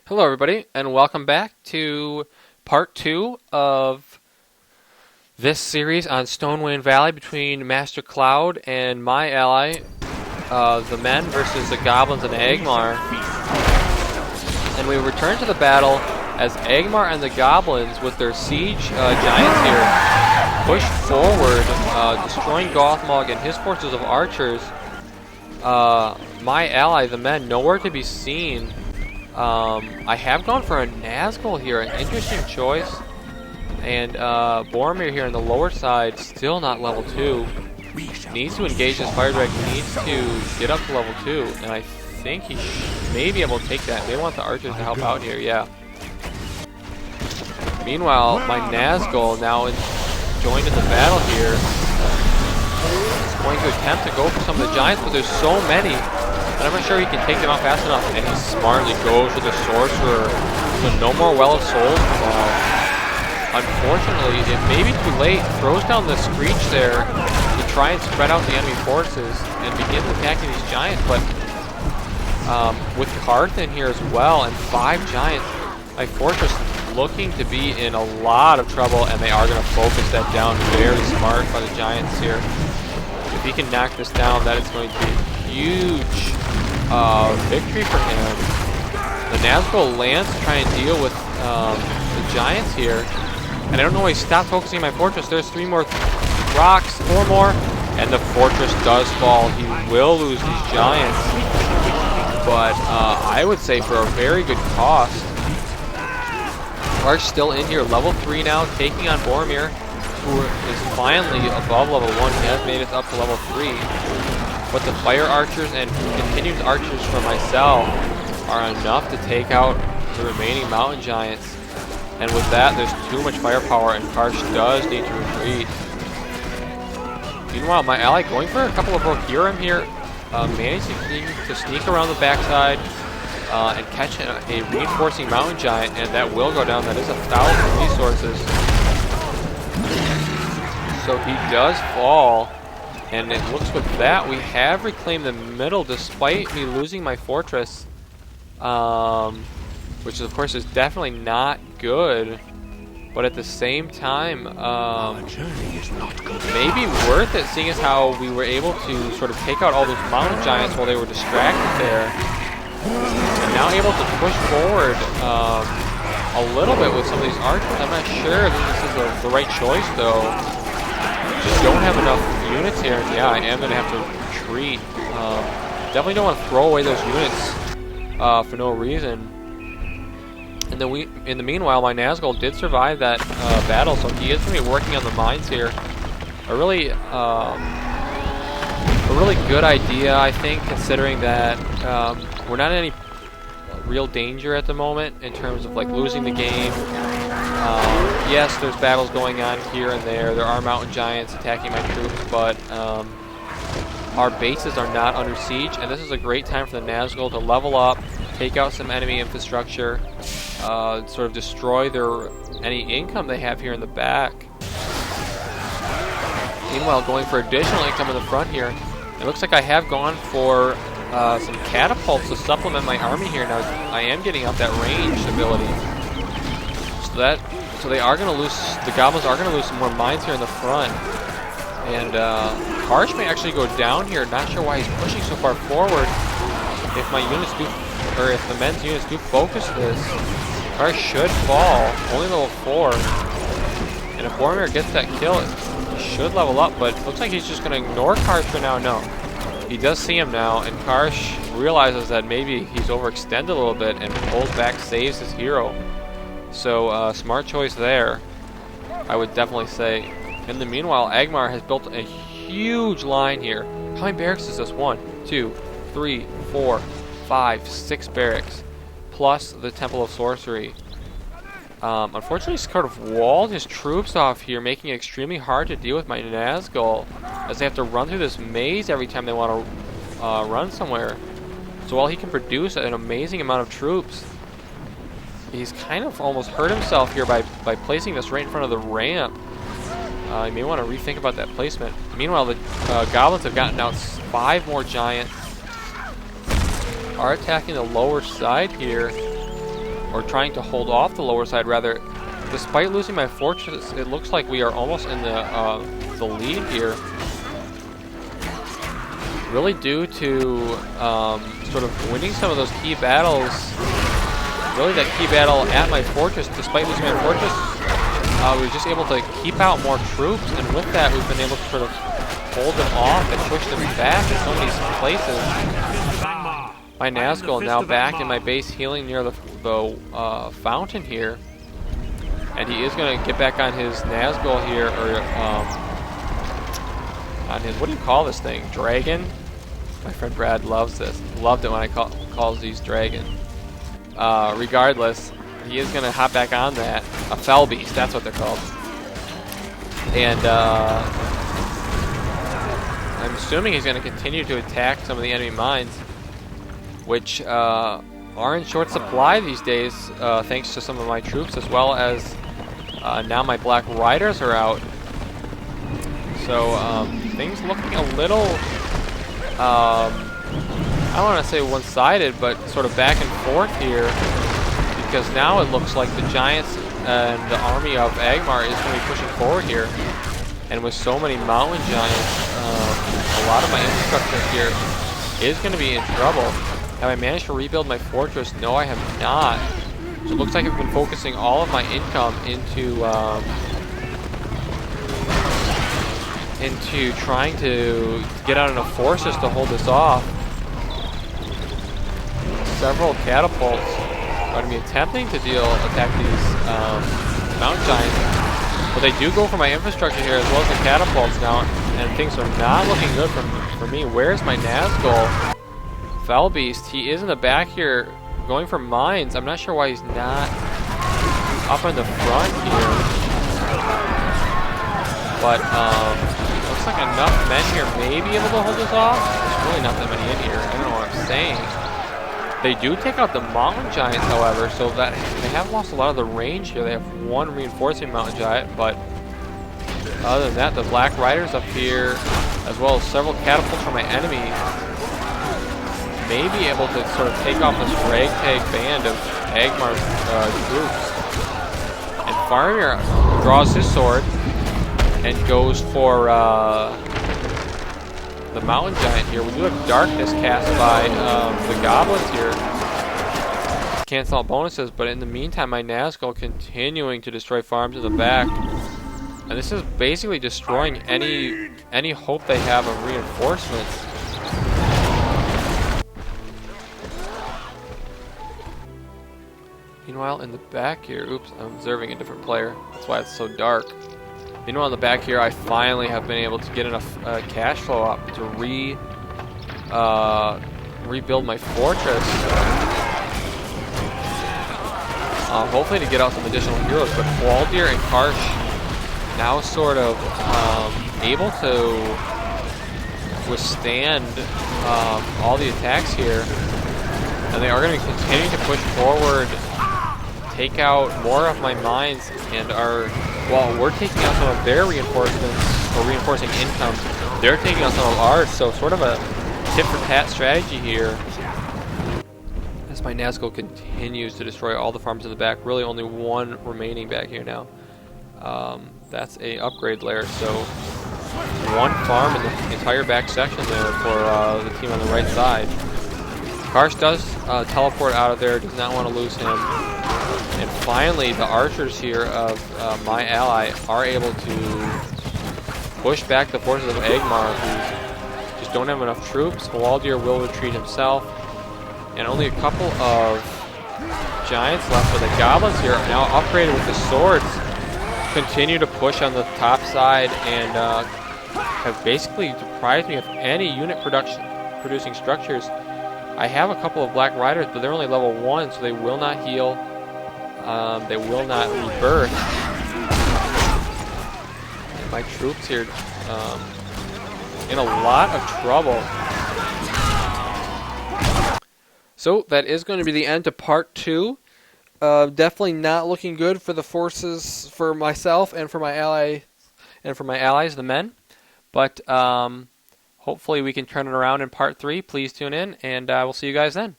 Hello everybody, and welcome back to part 2 of this series on Stonewain Valley between MasterCloud and my ally, the men versus the goblins and Angmar. And we return to the battle as Angmar and the goblins with their siege giants here push forward, destroying Gothmog and his forces of archers. My ally, the men, nowhere to be seen. I have gone for a Nazgul here, an interesting choice. And Boromir here on the lower side, still not level 2. Needs to engage this fire dragon, needs to get up to level 2. And I think he may be able to take that. May want the archers to help out here, yeah. Meanwhile, my Nazgul now joined in the battle here. He's going to attempt to go for some of the giants, but there's so many. And I'm not sure he can take them out fast enough, and he smartly goes for the sorcerer. So no more Well of Souls now. Unfortunately, it may be too late. Throws down the Screech there to try and spread out the enemy forces and begins attacking these giants. But with Karth in here as well, and 5 giants, my fortress looking to be in a lot of trouble, and they are going to focus that down. Very smart by the giants here. If he can knock this down, that is going to be huge victory for him. The Nazgul lands to try and deal with the giants here. And I don't know why he stopped focusing my fortress. There's 3 more rocks, 4 more, and the fortress does fall. He will lose these giants. But I would say for a very good cost. Karsh still in here, level 3 now, taking on Boromir, who is finally above level 1. He has made it up to level 3. But the fire archers and continued archers from myself are enough to take out the remaining mountain giants. And with that, there's too much firepower, and Karsh does need to retreat. Meanwhile, my ally going for a couple of Rohirrim here, managing to sneak around the backside and catch a reinforcing mountain giant, and that will go down. That is 1,000 resources. So he does fall. And it looks with that, we have reclaimed the middle despite me losing my fortress. Which of course is definitely not good. But at the same time, maybe worth it, seeing as how we were able to sort of take out all those mountain giants while they were distracted there. And now able to push forward a little bit with some of these archers. I'm not sure if this is the right choice though. Just don't have enough units here. Yeah, I am going to have to retreat. Definitely don't want to throw away those units for no reason. And then in the meanwhile, my Nazgul did survive that battle, so he is going to be working on the mines here. A really good idea, I think, considering that we're not in any real danger at the moment in terms of like losing the game. Yes, there's battles going on here and there. There are mountain giants attacking my troops, but our bases are not under siege, and this is a great time for the Nazgul to level up, take out some enemy infrastructure, sort of destroy any income they have here in the back. Meanwhile, going for additional income in the front here. It looks like I have gone for some catapults to supplement my army here. Now I am getting up that ranged ability. So they are going to lose, the goblins are going to lose some more mines here in the front. And Karsh may actually go down here. Not sure why he's pushing so far forward. If my units do, or if the men's units do focus this, Karsh should fall. Only level 4. And if Boromir gets that kill, he should level up. But it looks like he's just going to ignore Karsh for now. No. He does see him now, and Karsh realizes that maybe he's overextended a little bit and pulls back, saves his hero. So, smart choice there, I would definitely say. In the meanwhile, Angmar has built a huge line here. How many barracks is this? 1, 2, 3, 4, 5, 6 barracks. Plus the Temple of Sorcery. Unfortunately, he's sort of walled his troops off here, making it extremely hard to deal with my Nazgul, as they have to run through this maze every time they want to run somewhere. So while he can produce an amazing amount of troops, he's kind of almost hurt himself here by placing this right in front of the ramp. You may want to rethink about that placement. Meanwhile, the goblins have gotten out 5 more giants. Are attacking the lower side here. or trying to hold off the lower side rather. Despite losing my fortress, it looks like we are almost in the lead here. Really due to sort of winning some of those key battles. Really that key battle at my fortress, despite losing my fortress, we were just able to keep out more troops, and with that we've been able to sort of hold them off and push them back in so many places. My Nazgul now back in my base healing near the fountain here. And he is going to get back on his Nazgul here, or on his, what do you call this thing? Dragon? My friend Brad loves this. Loved it when I calls these dragon. Regardless, he is going to hop back on that. A Fell Beast, that's what they're called. And I'm assuming he's going to continue to attack some of the enemy mines, which are in short supply these days, thanks to some of my troops, as well as now my Black Riders are out. So things looking a little, I don't want to say one-sided, but sort of back and forth here, because now it looks like the Giants and the army of Angmar is going to be pushing forward here. And with so many mountain giants, a lot of my infrastructure here is going to be in trouble. Have I managed to rebuild my fortress? No, I have not. So it looks like I've been focusing all of my income into trying to get out enough forces to hold this off. Several catapults are going to be attempting to attack these mountain giants, but they do go for my infrastructure here as well as the catapults now, and things are not looking good for me. Where's my Nazgul? Fell Beast, he is in the back here going for mines. I'm not sure why he's not up in the front here. But looks like enough men here may be able to hold this off. There's really not that many in here. I don't know what I'm saying. They do take out the mountain giants, however, so that they have lost a lot of the range here. They have one reinforcing mountain giant, but other than that, the Black Riders up here, as well as several catapults from my enemy, may be able to sort of take off this ragtag band of Angmar's troops. And Faramir draws his sword and goes for the mountain giant here. We do have darkness cast by the goblins here. Cancel out bonuses, but in the meantime, my Nazgul continuing to destroy farms in the back. And this is basically destroying any hope they have of reinforcements. Meanwhile, in the back here, oops, I'm observing a different player. That's why it's so dark. Meanwhile, in the back here, I finally have been able to get enough cash flow up to rebuild my fortress. Hopefully to get out some additional heroes, but Waldir and Karsh now sort of able to withstand all the attacks here. And they are going to continue to push forward, take out more of my mines, and while we're taking out some of their reinforcements, or reinforcing income, they're taking out some of ours, so sort of a tit-for-tat strategy here. As my Nazgul continues to destroy all the farms in the back, really only one remaining back here now. That's a upgrade layer, so one farm in the entire back section there for the team on the right side. Karsh does teleport out of there, does not want to lose him. And finally, the archers here of my ally are able to push back the forces of Angmar, who just don't have enough troops. Waldir will retreat himself. And only a couple of giants left, but the goblins here are now upgraded with the swords. Continue to push on the top side and have basically deprived me of any unit producing structures. I have a couple of Black Riders, but they're only level 1, so they will not heal. They will not rebirth. And my troops here in a lot of trouble. So that is going to be the end to part 2. Definitely not looking good for the forces, for myself and for my allies, the men. But hopefully we can turn it around in part 3. Please tune in, and we'll see you guys then.